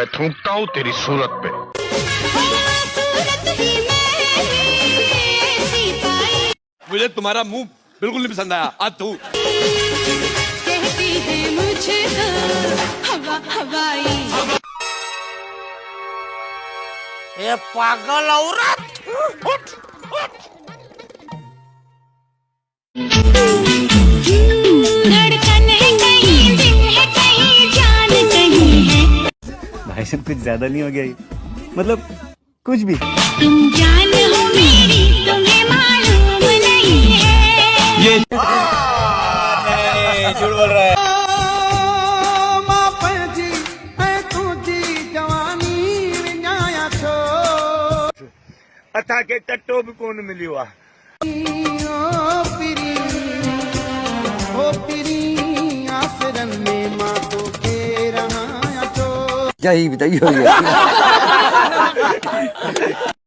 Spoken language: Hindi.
मैं थूकता हूँ तेरी सूरत पे। मुझे तुम्हारा मुंह बिल्कुल नहीं पसंद आया। आज तू कहती है मुझे हवा हवाई। ये पागल औरत, उठ उठ। धड़कन है कहीं, दिल है कहीं, जान कहीं है। भाई साहब कुछ ज्यादा नहीं हो गया ये? मतलब कुछ भी। तुम जान हो मेरी, तुम्हें मालूम नहीं है। ये झूठ बोल रहा है। अथा के टट्टो भी कौन मिली हुआ। क्या ही बताइए।